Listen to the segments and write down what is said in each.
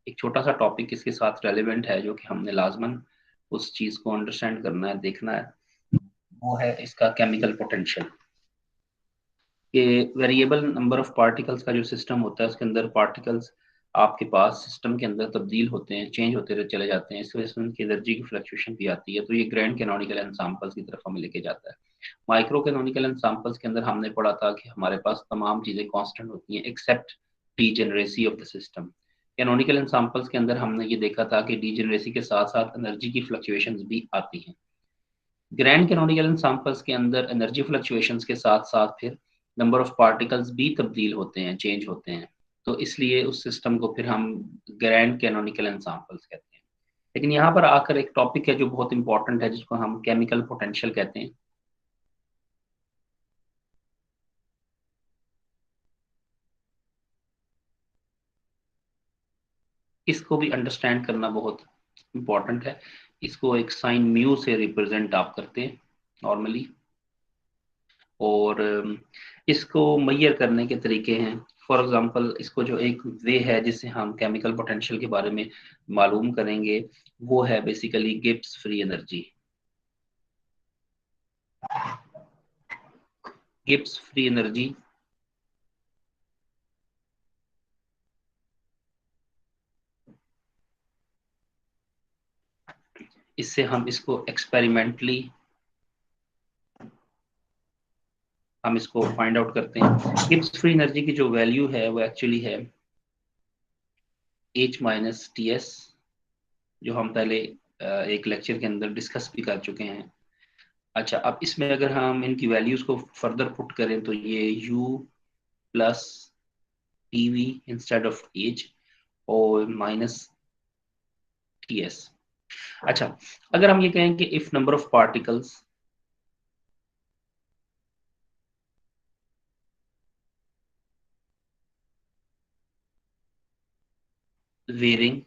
एक छोटा सा टॉपिक इसके साथ रेलिवेंट है जो कि हमने लाजमन उस चीज को अंडरस्टैंड करना है, देखना है, वो है इसका केमिकल पोटेंशियल। कि वेरिएबल नंबर ऑफ पार्टिकल्स का जो सिस्टम होता है उसके अंदर पार्टिकल्स आपके पास सिस्टम के अंदर तब्दील होते हैं, चेंज होते रहे चले जाते हैं, इस वजह से उनकी एनर्जी की फ्लक्चुएशन भी आती है। तो ये ग्रैंड कैनोनिकल एग्जांपल्स की तरफ हमें लेके जाता है। माइक्रो कैनोनिकल एग्जांपल्स के अंदर हमने पढ़ा था कि हमारे पास तमाम चीजें कांस्टेंट होती हैं except degeneracy of the system. Canonical examples के अंदर हमने ये देखा था कि डीजेनरेसी के साथ साथ एनर्जी की फ्लक्चुएशंस भी आती हैं। ग्रैंड कैनोनिकल एग्जांपल्स के अंदर एनर्जी फ्लक्चुएशंस के साथ साथ फिर नंबर ऑफ पार्टिकल्स भी तब्दील होते हैं, चेंज होते हैं। तो इसलिए उस सिस्टम को फिर हम ग्रैंड कैनोनिकल एग्जांपल्स कहते हैं। लेकिन यहाँ पर आकर एक टॉपिक है जो बहुत इंपॉर्टेंट है, जिसको हम केमिकल पोटेंशियल कहते हैं। इसको भी अंडरस्टैंड करना बहुत इंपॉर्टेंट है। इसको एक साइन म्यू से रिप्रेजेंट आप करते हैं नॉर्मली। और इसको मैयर करने के तरीके हैं। फॉर एग्जांपल, इसको जो एक वे है जिससे हम केमिकल पोटेंशियल के बारे में मालूम करेंगे, वो है basically Gibbs free energy. Gibbs free energy इससे हम इसको एक्सपेरिमेंटली हम इसको फाइंड आउट करते हैं। गिब्स फ्री एनर्जी की जो वैल्यू है वो एक्चुअली है H माइनस टी एस, जो हम पहले एक लेक्चर के अंदर डिस्कस भी कर चुके हैं। अच्छा, अब इसमें अगर हम इनकी वैल्यूज को फर्दर पुट करें तो ये U plus T V instead of H और माइनस टी एस। अच्छा, अगर हम ये कहें कि if number of particles varying,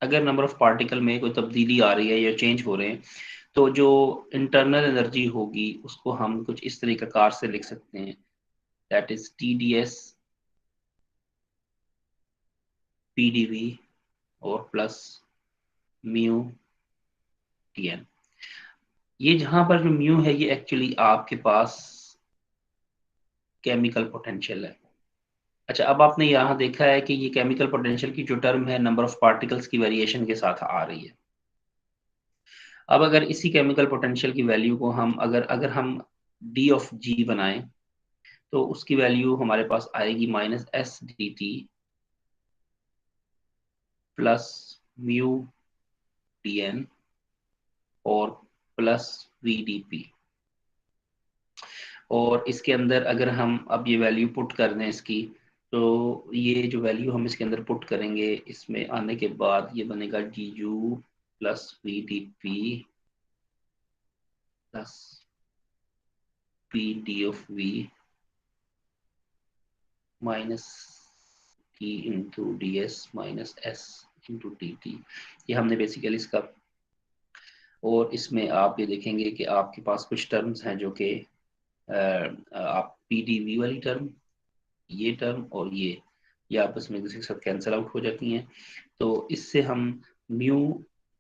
अगर नंबर ऑफ पार्टिकल में कोई तब्दीली आ रही है या चेंज हो रहे हैं, तो जो इंटरनल एनर्जी होगी उसको हम कुछ इस तरीके कार से लिख सकते हैं, that is T D S P D V और प्लस म्यू टी एन। ये जहां पर जो म्यू है ये एक्चुअली आपके पास केमिकल पोटेंशियल है। अच्छा, अब आपने यहाँ देखा है कि ये केमिकल पोटेंशियल की जो टर्म है नंबर ऑफ पार्टिकल्स की वेरिएशन के साथ आ रही है। अब अगर इसी केमिकल पोटेंशियल की वैल्यू को हम अगर अगर हम डी ऑफ जी बनाएं, तो उसकी वैल्यू हमारे पास आएगी minus S D T plus mu D N और प्लस वी डी पी। और इसके अंदर अगर हम अब ये वैल्यू पुट कर दें इसकी, तो ये जो वैल्यू हम इसके अंदर पुट करेंगे, इसमें आने के बाद ये बनेगा D U plus V D P plus P D of V minus T into D S minus S into D T. ये हमने बेसिकली इसका, और इसमें आप ये देखेंगे कि आपके पास कुछ टर्म्स हैं जो कि आप पी डी वी वाली टर्म, ये टर्म और ये आपस में एक दूसरे के साथ कैंसिल आउट हो जाती हैं। तो इससे हम म्यू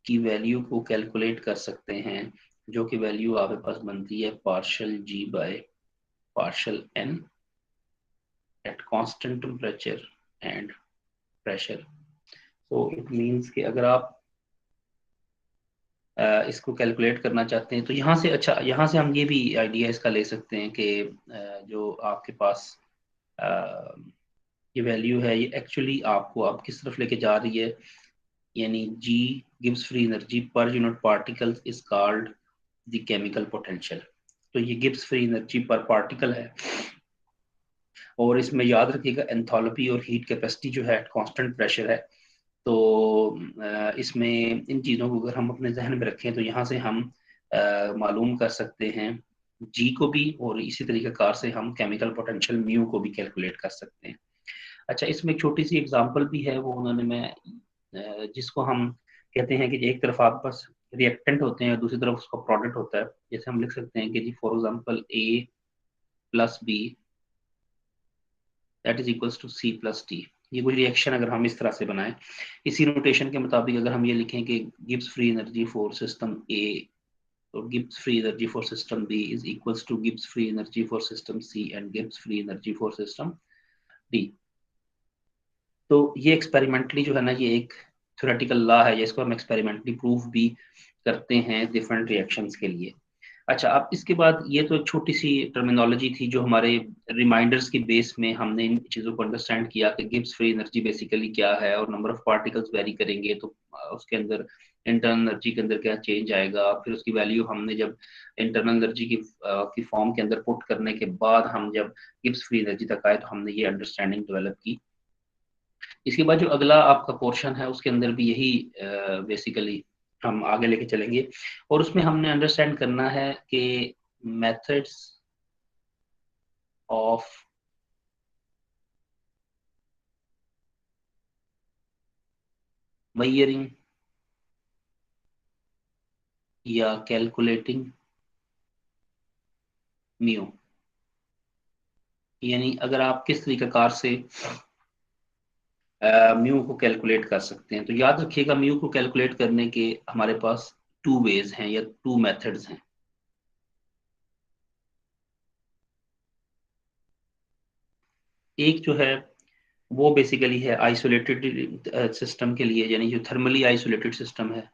की वैल्यू को कैलकुलेट कर सकते हैं, जो कि वैल्यू आपके पास बनती है partial G by partial N at constant temperature and pressure. तो इट मींस कि अगर आप इसको कैलकुलेट करना चाहते हैं तो यहाँ से, अच्छा यहाँ से हम ये भी आइडिया इसका ले सकते हैं कि जो आपके पास ये वैल्यू है ये एक्चुअली आपको आप किस तरफ लेके जा रही है, यानी जी गिव्स free energy per unit particles is called the chemical potential. तो ये Gibbs free energy per particle है। और इसमें याद रखिएगा एंथैल्पी और हीट कैपेसिटी जो है कांस्टेंट प्रेशर है। तो इसमें इन चीज़ों को अगर हम अपने जहन में रखें तो यहाँ से हम मालूम कर सकते हैं जी को भी, और इसी तरीके कार से हम केमिकल पोटेंशियल म्यू को भी कैलकुलेट कर सकते हैं। अच्छा, इसमें एक छोटी सी एग्जांपल भी है, वो उन्होंने मैं जिसको हम कहते हैं कि एक तरफ आप बस रिएक्टेंट होते हैं और दूसरी तरफ उसका प्रोडक्ट होता है। जैसे हम लिख सकते हैं कि G for example A plus B that is equals to C plus D. ये कोई रिएक्शन अगर हम इस तरह से बनाएं, इसी नोटेशन के मुताबिक अगर हम ये लिखें कि Gibbs free energy for system A और Gibbs free energy for system B is equals to Gibbs free energy for system C and Gibbs free energy for system D. तो ये एक्सपेरिमेंटली जो है ना, ये एक थ्योरेटिकल लॉ है, जिसको हम एक्सपेरिमेंटली प्रूफ भी करते हैं डिफरेंट रिएक्शंस के लिए। अच्छा, अब इसके बाद ये तो एक छोटी सी टर्मिनोलॉजी थी जो हमारे रिमाइंडर्स के बेस में हमने इन चीज़ों को अंडरस्टैंड किया कि गिब्स फ्री एनर्जी बेसिकली क्या है और नंबर ऑफ पार्टिकल्स वेरी करेंगे तो उसके अंदर इंटरनल एनर्जी के अंदर क्या चेंज आएगा, फिर उसकी वैल्यू हमने जब इंटरनल एनर्जी की फॉर्म के अंदर पुट करने के बाद हम जब गिब्स फ्री एनर्जी तक आए तो हमने ये अंडरस्टैंडिंग डेवलप की। इसके बाद जो अगला आपका पोर्शन है उसके अंदर भी यही बेसिकली हम आगे लेके चलेंगे, और उसमें हमने अंडरस्टैंड करना है कि मेथड्स ऑफ मेजरिंग या कैलकुलेटिंग म्यू, यानी अगर आप किस तरीकेकार से म्यू को कैलकुलेट कर सकते हैं। तो याद रखिएगा, म्यू को कैलकुलेट करने के हमारे पास टू वेज हैं या टू मेथड्स हैं। एक जो है वो बेसिकली है आइसोलेटेड सिस्टम के लिए, यानी जो थर्मली आइसोलेटेड सिस्टम है,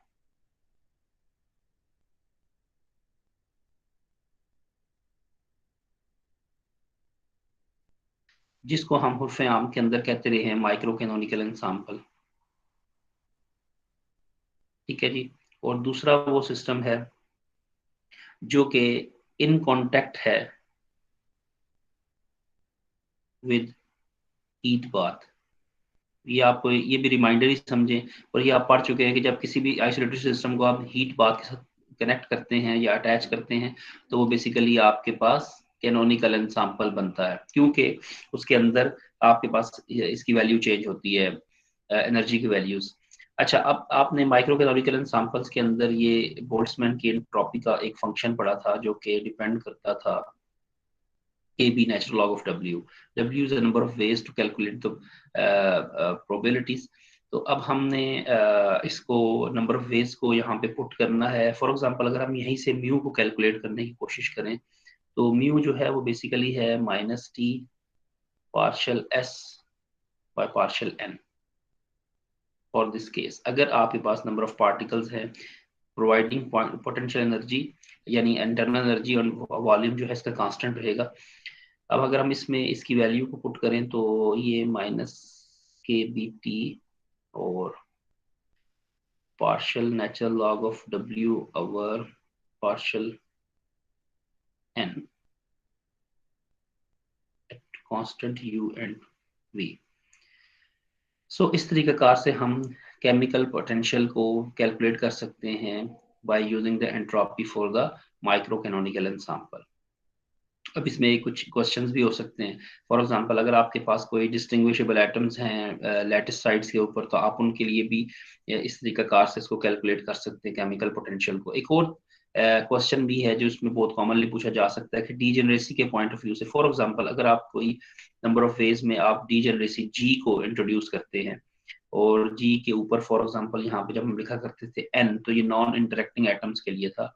जिसको हम उर्फ आम के अंदर कहते रहे हैं माइक्रो कैनोनिकल एंसाम्पल। ठीक है जी। और दूसरा वो सिस्टम है जो कि इन कांटेक्ट है विद हीट बाथ। ये आप ये भी रिमाइंडर ही समझें, और ये आप पढ़ चुके हैं कि जब किसी भी आइसोलेटेड सिस्टम को आप हीट बाथ के साथ कनेक्ट करते हैं या अटैच करते हैं तो वो बेसिकली आपके पास कैनोनिकल एंसाम्पल बनता है, क्योंकि उसके अंदर आपके पास इसकी वैल्यू चेंज होती है, एनर्जी की वैल्यूज। अच्छा, अब आपने माइक्रो कैनोनिकल एंसाम्पल्स के अंदर ये बोल्ट्जमैन की एंट्रोपी का एक फंक्शन पढ़ा था जो कि डिपेंड करता था AB natural log of W. W is a number of ways to calculate the probabilities. तो अब हमने इसको नंबर ऑफ वेज को यहाँ पे पुट करना है। फॉर एग्जांपल अगर हम यहीं से म्यू को कैलकुलेट करने की कोशिश करें तो म्यू जो है वो बेसिकली है -t partial s by partial n। For this case अगर आपके पास नंबर ऑफ पार्टिकल्स हैं प्रोवाइडिंग पोटेंशियल एनर्जी, यानी इंटरनल एनर्जी और वॉल्यूम जो है इसका कांस्टेंट रहेगा। अब अगर हम इसमें इसकी वैल्यू को पुट करें तो ये -kBT और partial natural log of W over partial n at constant U and V। सो इस तरीकेकार से हम केमिकल पोटेंशियल को कैलकुलेट कर सकते हैं by using the entropy for the micro canonical ensemble. अब इसमें कुछ क्वेश्चंस भी हो सकते हैं। फॉर एग्जांपल अगर आपके पास कोई डिस्टिंग्विशेबल एटम्स हैं लैटिस साइड्स के ऊपर तो आप उनके लिए भी इस तरीका कार से इसको कैलकुलेट कर सकते हैं केमिकल पोटेंशियल को। एक और क्वेश्चन भी है जो इसमें बहुत कॉमनली पूछा जा सकता है कि डीजेनरेसी के पॉइंट ऑफ व्यू से, फॉर एग्जांपल अगर आप कोई नंबर ऑफ वेज में आप डीजेनरेसी जी को इंट्रोड्यूस करते हैं और जी के ऊपर फॉर एग्जांपल यहाँ पे जब हम लिखा करते थे एन, तो ये नॉन इंटरेक्टिंग एटम्स के लिए था।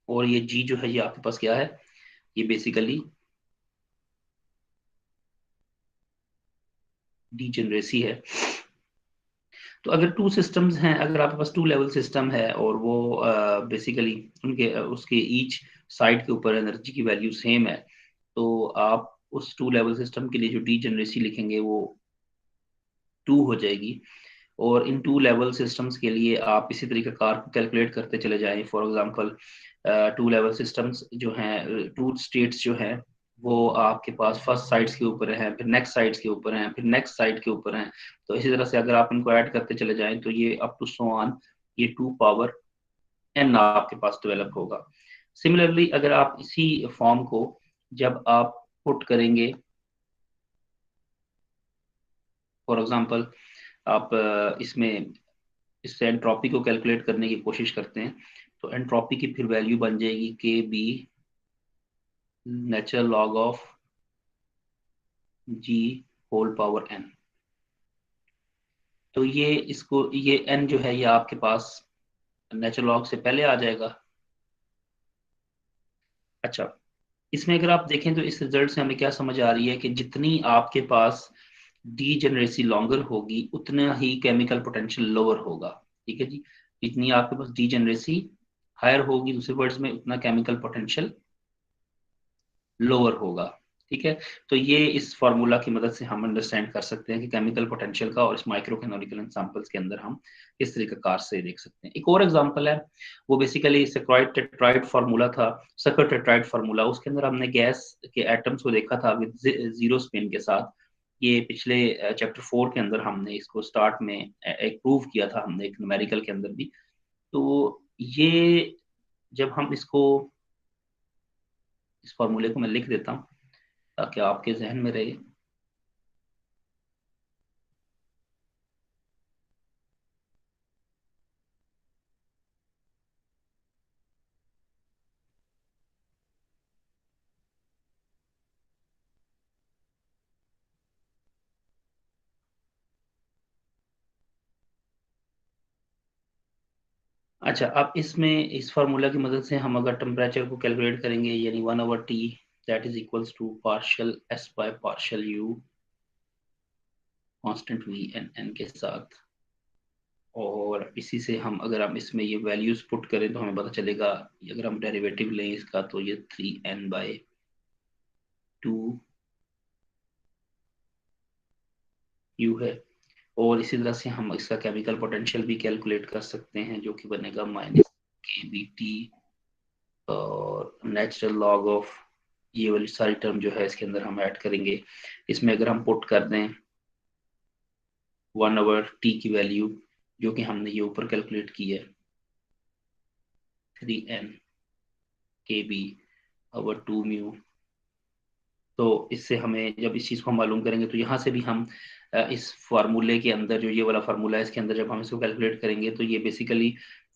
और ये जी जो है ये आपके पास क्या है, ये बेसिकली डीजेनरेसी है। तो अगर टू सिस्टम्स हैं, अगर आपके पास टू लेवल सिस्टम है और वो बेसिकली उनके उसके ईच साइड के ऊपर एनर्जी की वैल्यू सेम है, तो आप उस टू लेवल सिस्टम के लिए जो डीजेनरेसी लिखेंगे वो टू हो जाएगी। और इन टू लेवल सिस्टम्स के लिए आप इसी तरीके कार को कैलकुलेट करते चले जाएं। For example two level systems जो हैं, टू स्टेट्स जो हैं वो आपके पास फर्स्ट साइड्स के ऊपर हैं, फिर नेक्स्ट साइड्स के ऊपर हैं, फिर नेक्स्ट साइड के ऊपर हैं। तो इसी तरह से अगर आप इनको ऐड करते चले जाएं तो ये अप टू सो ऑन ये 2 पावर n आपके पास डेवलप होगा। सिमिलरली अगर आप इसी फॉर्म को जब आप पुट करेंगे, फॉर एग्जांपल आप इसमें इससे एंट्रोपी को कैलकुलेट करने की कोशिश करते हैं तो एंट्रोपी की फिर वैल्यू बन जाएगी K B natural log of G whole power N. तो ये इसको ये एन जो है ये आपके पास नेचुरल लॉग से पहले आ जाएगा। अच्छा, इसमें अगर आप देखें तो इस रिजल्ट से हमें क्या समझ आ रही है कि जितनी आपके पास डीजेनरेसी लॉन्गर होगी उतना ही केमिकल पोटेंशियल लोअर होगा। ठीक है जी, जितनी आपके पास डीजेनरेसी हायर होगी, दूसरे वर्ड्स में उतना केमिकल पोटेंशियल लोअर होगा। ठीक है, तो ये इस फार्मूला की मदद से हम अंडरस्टैंड कर सकते हैं कि केमिकल पोटेंशियल का और इस माइक्रो कैनोनिकल एग्जांपल्स के अंदर हम किस तरीके कार से देख सकते हैं। एक और एग्जांपल है, वो बेसिकली सेक्राइड टेट्राइड फार्मूला था, सकर टेट्राइड फार्मूला। उसके अंदर हमने गैस के एटम्स को देखा था विद जीरो स्पिन के साथ। ये पिछले चैप्टर 4 के अंदर हमने इसको स्टार्ट में एक प्रूव किया था हमने, एक न्यूमेरिकल के अंदर भी। तो ये जब हम इसको इस फार्मूले को मैं लिख देता हूँ ताकि आपके जहन में रहे। अच्छा, अब इसमें इस फार्मूला की मदद से हम अगर टेम्परेचर को कैलकुलेट करेंगे, यानी 1/T that is equals to partial S by partial U constant V N N के साथ, और इसी से हम अगर हम इसमें ये वैल्यूज पुट करें तो हमें पता चलेगा, अगर हम डेरिवेटिव लें इसका तो ये 3n/2 यू है। और इसी तरह से हम इसका केमिकल पोटेंशियल भी कैलकुलेट कर सकते हैं, जो कि बनेगा -kBT और नेचुरल लॉग ऑफ, ये वाली सारी टर्म जो है इसके अंदर हम ऐड करेंगे। इसमें अगर हम पुट कर दें 1/T की वैल्यू जो कि हमने ये ऊपर कैलकुलेट की है 3n/kB/2 म्यू, तो इससे हमें जब इस चीज़ को हम मालूम करेंगे तो यहाँ से भी हम इस फार्मूले के अंदर जो ये वाला फार्मूला है इसके अंदर जब हम इसको कैलकुलेट करेंगे तो ये बेसिकली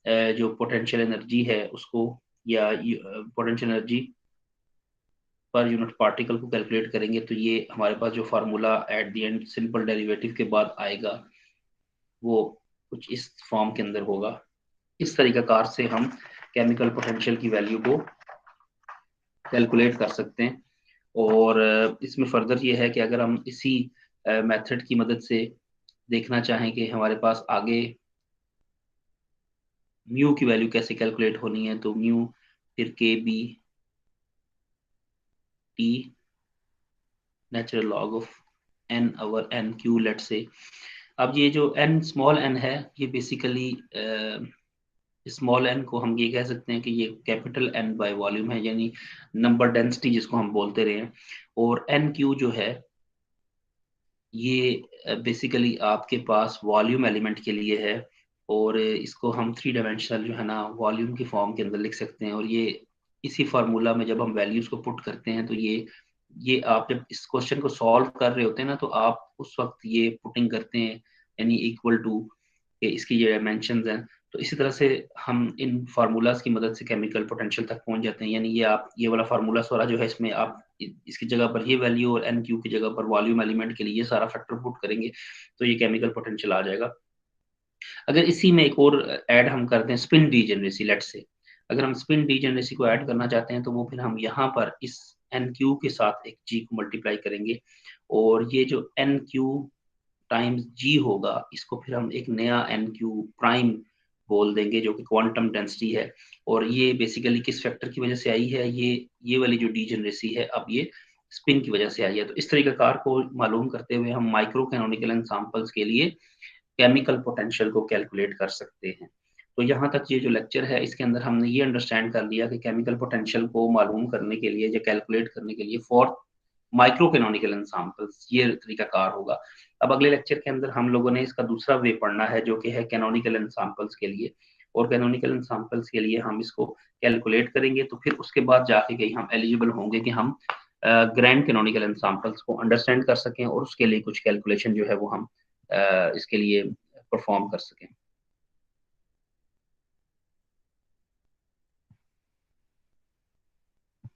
जो पोटेंशियल एनर्जी है उसको, या potential energy per unit particle को कैलकुलेट करेंगे तो ये हमारे पास जो formula at the end simple derivative के बाद आएगा वो कुछ इस फॉर्म के अंदर होगा। इस तरीका कार से हम केमिकल पोटेंशियल की वैल्यू को कैलकुलेट कर सकते हैं। और इसमें फर्दर ये है कि अगर हम इसी मेथड की मदद से देखना चाहें कि हमारे पास आगे म्यू की वैल्यू कैसे कैलकुलेट होनी है, तो म्यू फिर kBT natural log of n/n/q लेट से। अब ये जो n स्मॉल n है ये बेसिकली स्मॉल n को हम ये कह सकते हैं कि ये कैपिटल N बाय वॉल्यूम है, यानी नंबर डेंसिटी जिसको हम बोलते रहे हैं। और NQ जो है ये बेसिकली आपके पास वॉल्यूम एलिमेंट के लिए है, और इसको हम 3 डायमेंशनल जो है ना वॉल्यूम की फॉर्म के अंदर लिख सकते हैं। और ये इसी फार्मूला में जब हम वैल्यूज को पुट करते हैं तो ये आप जब इस क्वेश्चन को सॉल्व कर रहे होते हैं ना तो आप उस वक्त ये पुटिंग करते हैं, यानी इक्वल टू इसकी ये डायमेंशंस हैं। तो इसी तरह से हम इन फार्मूलाज की मदद से केमिकल पोटेंशियल तक पहुंच जाते हैं। यानी ये आप ये वाला फार्मूला सारा जो है इसमें आप इसकी जगह पर ये वैल्यू और NQ की जगह पर वॉल्यूम एलिमेंट के लिए ये सारा फैक्टर पुट करेंगे तो ये केमिकल पोटेंशियल आ जाएगा। अगर इसी में एक और ऐड हम करते हैं स्पिन डीजेनरेसी, लेट से अगर हम स्पिन डीजेनरेसी को ऐड करना चाहते हैं तो वो फिर हम यहाँ पर इस NQ के साथ एक G को मल्टीप्लाई करेंगे, और ये जो NQ टाइम्स G होगा इसको फिर हम एक नया NQ प्राइम बोल देंगे जो कि क्वांटम डेंसिटी है। और ये बेसिकली किस फैक्टर की वजह से आई है, ये वाली जो डीजेनरेसी है अब ये स्पिन की वजह से आई है। तो इस तरीके कार को मालूम करते हुए हम माइक्रो कैनोनिकल एग्जांपल्स के लिए केमिकल पोटेंशियल को कैलकुलेट कर सकते हैं। तो यहाँ तक ये जो लेक्चर है इसके अंदर हमने ये अंडरस्टैंड कर लिया कि केमिकल पोटेंशियल को मालूम करने के लिए या कैलकुलेट करने के लिए फॉर माइक्रो कैनोनिकल एग्जांपल्स ये तरीका कार होगा। अब अगले लेक्चर के अंदर हम लोगों ने इसका दूसरा वे पढ़ना है जो कि है कैनोनिकल एग्जांपल्स के लिए, और कैनोनिकल एग्जांपल्स के लिए हम इसको कैलकुलेट करेंगे तो फिर उसके बाद जाके कहीं हम एलिजिबल होंगे कि हम ग्रैंड कैनोनिकल एग्जांपल्स को अंडरस्टैंड कर सकें और उसके लिए कुछ कैलकुलेशन जो है वो हम इसके लिए परफॉर्म कर सकें।